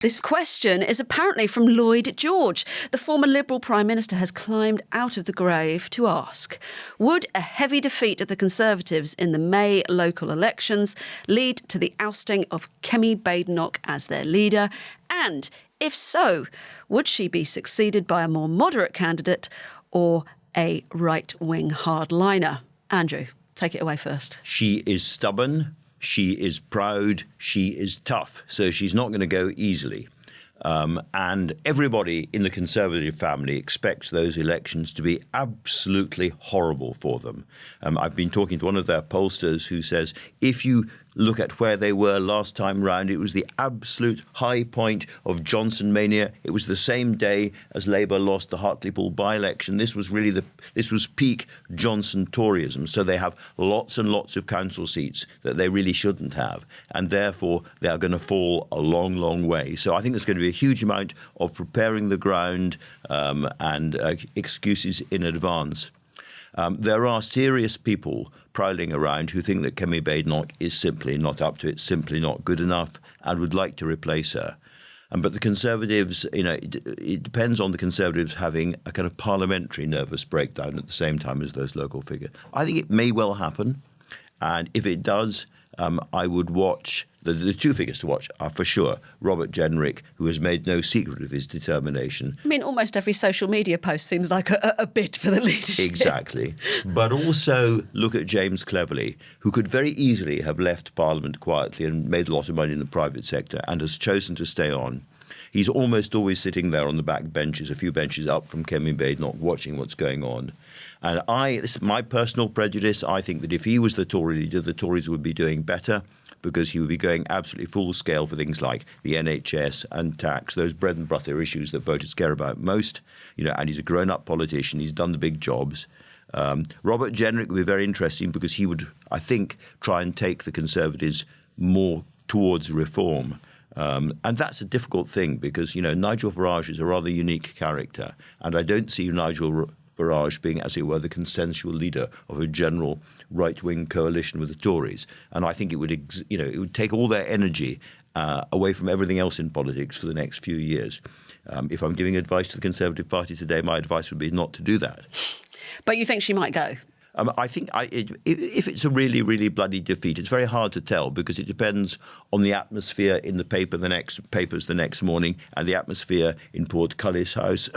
This question is apparently from Lloyd George. The former Liberal Prime Minister has climbed out of the grave to ask, would a heavy defeat of the Conservatives in the May local elections lead to the ousting of Kemi Badenoch as their leader? And if so, would she be succeeded by a more moderate candidate or a right-wing hardliner? Andrew, take it away first. She is stubborn. She is proud, she is tough, so she's not going to go easily. And everybody in the Conservative family expects those elections to be absolutely horrible for them. I've been talking to one of their pollsters who says if you look at where they were last time round, it was the absolute high point of Johnson mania. It was the same day as Labour lost the Hartlepool by-election. This was peak Johnson Toryism. So they have lots and lots of council seats that they really shouldn't have, and therefore they are going to fall a long, long way. So I think there's going to be a huge amount of preparing the ground and excuses in advance. There are serious people prowling around who think that Kemi Badenoch is simply not up to it, simply not good enough, and would like to replace her. But the Conservatives, it depends on the Conservatives having a kind of parliamentary nervous breakdown at the same time as those local figures. I think it may well happen. And if it does, I would watch. The two figures to watch are for sure Robert Jenrick, who has made no secret of his determination. I mean, almost every social media post seems like a bid for the leadership. Exactly. But also look at James Cleverly, who could very easily have left Parliament quietly and made a lot of money in the private sector and has chosen to stay on. He's almost always sitting there on the back benches, a few benches up from Kemi Badenoch, watching what's going on. And this is my personal prejudice. I think that if he was the Tory leader, the Tories would be doing better, because he would be going absolutely full scale for things like the NHS and tax, those bread and butter issues that voters care about most. And he's a grown-up politician. He's done the big jobs. Robert Jenrick would be very interesting because he would, I think, try and take the Conservatives more towards reform. And that's a difficult thing because, Nigel Farage is a rather unique character. And I don't see Nigel Farage being, as it were, the consensual leader of a general right-wing coalition with the Tories. And I think it would take all their energy away from everything else in politics for the next few years. If I'm giving advice to the Conservative Party today, my advice would be not to do that. But you think she might go? I think if it's a really, really bloody defeat, it's very hard to tell because it depends on the atmosphere in the papers the next morning and the atmosphere in Culliffe House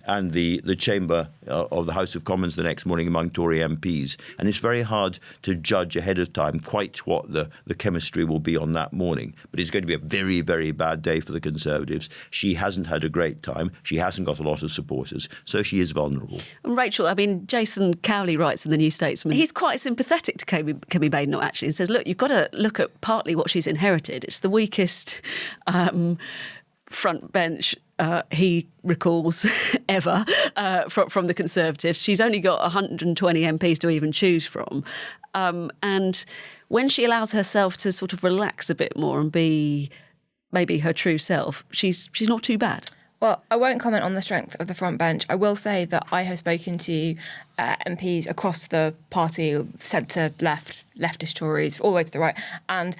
and the chamber of the House of Commons the next morning among Tory MPs. And it's very hard to judge ahead of time quite what the chemistry will be on that morning. But it's going to be a very, very bad day for the Conservatives. She hasn't had a great time. She hasn't got a lot of supporters. So she is vulnerable. And Rachel, Jason Cowley writes in the New Statesman, he's quite sympathetic to Kemi Badenoch, actually, and says, look, you've got to look at partly what she's inherited. It's the weakest front bench he recalls ever from the Conservatives. She's only got 120 MPs to even choose from. And when she allows herself to sort of relax a bit more and be maybe her true self, she's not too bad. Well, I won't comment on the strength of the front bench. I will say that I have spoken to MPs across the party, centre-left, leftist Tories, all the way to the right, and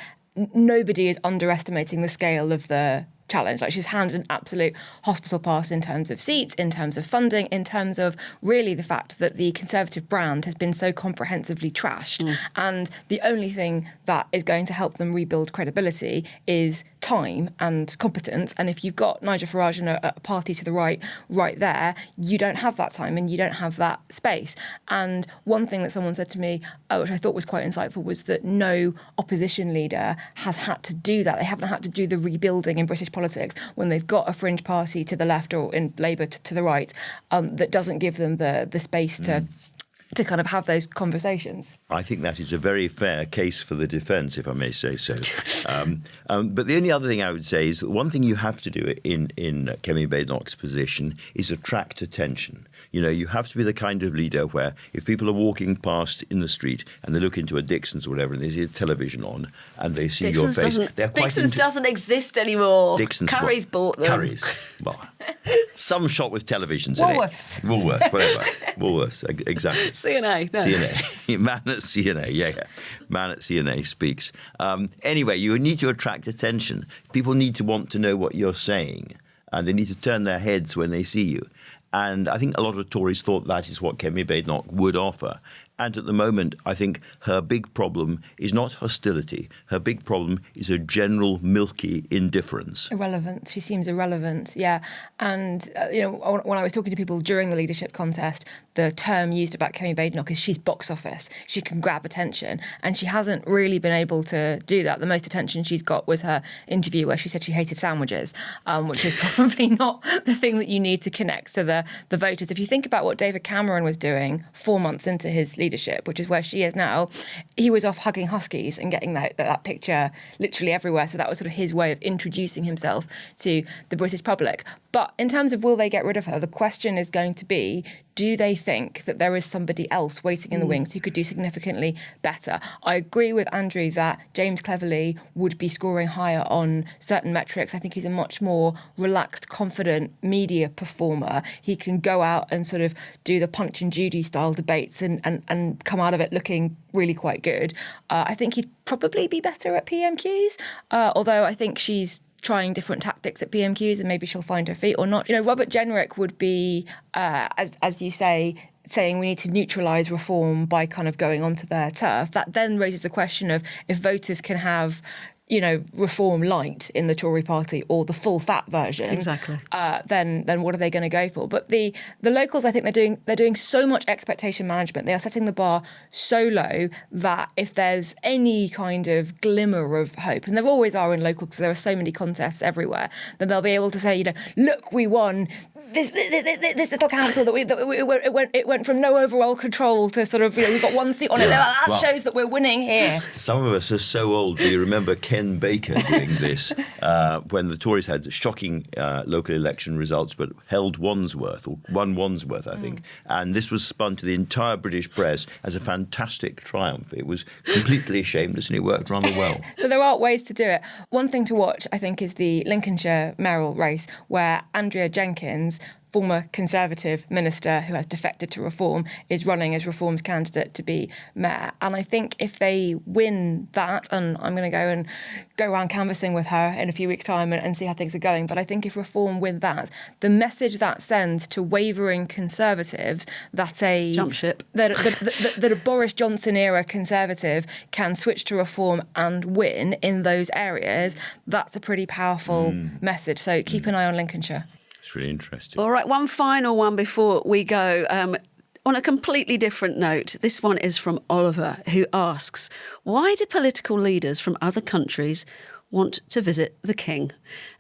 nobody is underestimating the scale of the challenge. Like, she's handed an absolute hospital pass in terms of seats, in terms of funding, in terms of really the fact that the Conservative brand has been so comprehensively trashed. And the only thing that is going to help them rebuild credibility is time and competence. And if you've got Nigel Farage and a party to the right there, you don't have that time and you don't have that space. And one thing that someone said to me, which I thought was quite insightful, was that no opposition leader has had to do that. They haven't had to do the rebuilding in British politics when they've got a fringe party to the left or in Labour to the right that doesn't give them the space to kind of have those conversations. I think that is a very fair case for the defence, if I may say so. But the only other thing I would say is that one thing you have to do in Kemi Badenoch's position is attract attention. You have to be the kind of leader where if people are walking past in the street and they look into a Dixon's or whatever and they see a television on and they see your face, they're quite Dixon's doesn't exist anymore. Dixon's Curry's bought them. Curry's. Well, Some shot with televisions Woolworths. in it. Woolworths, whatever. Woolworths, exactly. CNA. No. CNA. Man at CNA, yeah. Man at CNA speaks. Anyway, you need to attract attention. People need to want to know what you're saying, and they need to turn their heads when they see you. And I think a lot of Tories thought that is what Kemi Badenoch would offer. And at the moment, I think her big problem is not hostility. Her big problem is a general milky indifference. Irrelevant. She seems irrelevant, yeah. And, when I was talking to people during the leadership contest, the term used about Kemi Badenoch is she's box office. She can grab attention. And she hasn't really been able to do that. The most attention she's got was her interview where she said she hated sandwiches, which is probably not the thing that you need to connect to the voters. If you think about what David Cameron was doing 4 months into his leadership, which is where she is now, he was off hugging huskies and getting that picture literally everywhere. So that was sort of his way of introducing himself to the British public. But in terms of will they get rid of her, the question is going to be, do they think that there is somebody else waiting in the wings who could do significantly better? I agree with Andrew that James Cleverly would be scoring higher on certain metrics. I think he's a much more relaxed, confident media performer. He can go out and sort of do the Punch and Judy style debates and come out of it looking really quite good. I think he'd probably be better at PMQs, although I think she's trying different tactics at PMQs and maybe she'll find her feet or not. Robert Jenrick would be, as you say, saying we need to neutralise reform by kind of going onto their turf. That then raises the question of if voters can have reform light in the Tory party or the full fat version. Exactly. Then what are they going to go for? But the locals, I think they're doing so much expectation management. They are setting the bar so low that if there's any kind of glimmer of hope, and there always are in local because there are so many contests everywhere, then they'll be able to say, look, we won this little council it went from no overall control to sort of we've got one seat on it. That shows that we're winning here. Some of us are so old. We remember Ken Baker doing this when the Tories had shocking local election results, but held Wandsworth, or won Wandsworth, I think. And this was spun to the entire British press as a fantastic triumph. It was completely shameless and it worked rather well. So there are ways to do it. One thing to watch, I think, is the Lincolnshire mayoral race, where Andrea Jenkins, former Conservative minister who has defected to Reform, is running as Reform's candidate to be mayor. And I think if they win that, and I'm going to go around canvassing with her in a few weeks' time and see how things are going, but I think if Reform win that, the message that sends to wavering Conservatives that jump ship. that a Boris Johnson era Conservative can switch to Reform and win in those areas, that's a pretty powerful message. So keep an eye on Lincolnshire. It's really interesting. All right, one final one before we go. On a completely different note, this one is from Oliver, who asks, why do political leaders from other countries want to visit the King?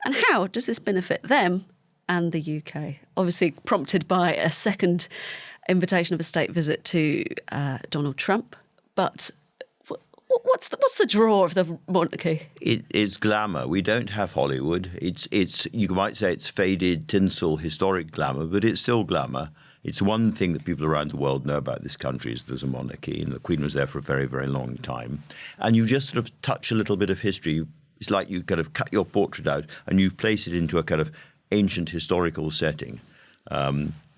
And how does this benefit them and the UK? Obviously prompted by a second invitation of a state visit to Donald Trump. But what's the draw of the monarchy? It's glamour. We don't have Hollywood. It's you might say it's faded tinsel historic glamour, but it's still glamour. It's one thing that people around the world know about this country is there's a monarchy, and the Queen was there for a very, very long time. And you just sort of touch a little bit of history. It's like you kind of cut your portrait out and you place it into a kind of ancient historical setting.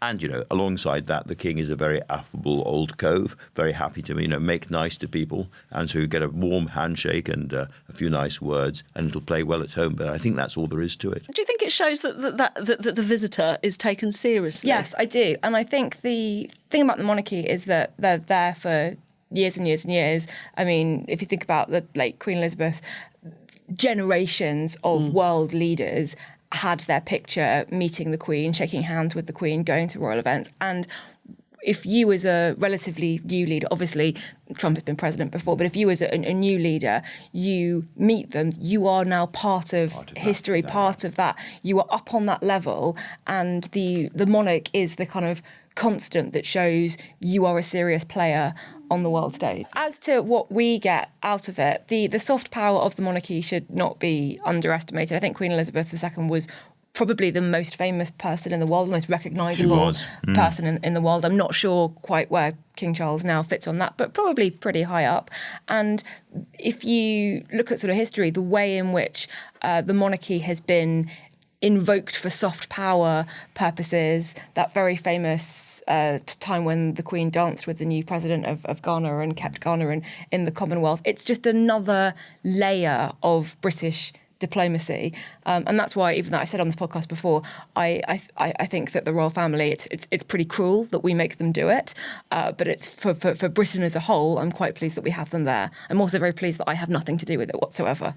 And, alongside that, the King is a very affable old cove, very happy to, make nice to people. And so you get a warm handshake and a few nice words, and it'll play well at home. But I think that's all there is to it. Do you think it shows that the visitor is taken seriously? Yes, I do. And I think the thing about the monarchy is that they're there for years and years and years. I mean, if you think about the late Queen Elizabeth, generations of world leaders had their picture meeting the Queen, shaking hands with the Queen, going to royal events. And if you as a relatively new leader, obviously Trump has been president before, but if you as a new leader, you meet them, you are now part of history, part of that. You are up on that level, and the monarch is the kind of constant that shows you are a serious player on the world stage. As to what we get out of it, the soft power of the monarchy should not be underestimated. I think Queen Elizabeth II was probably the most famous person in the world, the most recognisable person in the world. I'm not sure quite where King Charles now fits on that, but probably pretty high up. And if you look at sort of history, the way in which the monarchy has been invoked for soft power purposes. That very famous time when the Queen danced with the new president of Ghana and kept Ghana in the Commonwealth. It's just another layer of British diplomacy, and that's why, even though I said on this podcast before, I think that the royal family, it's pretty cruel that we make them do it, but it's for Britain as a whole. I'm quite pleased that we have them there. I'm also very pleased that I have nothing to do with it whatsoever.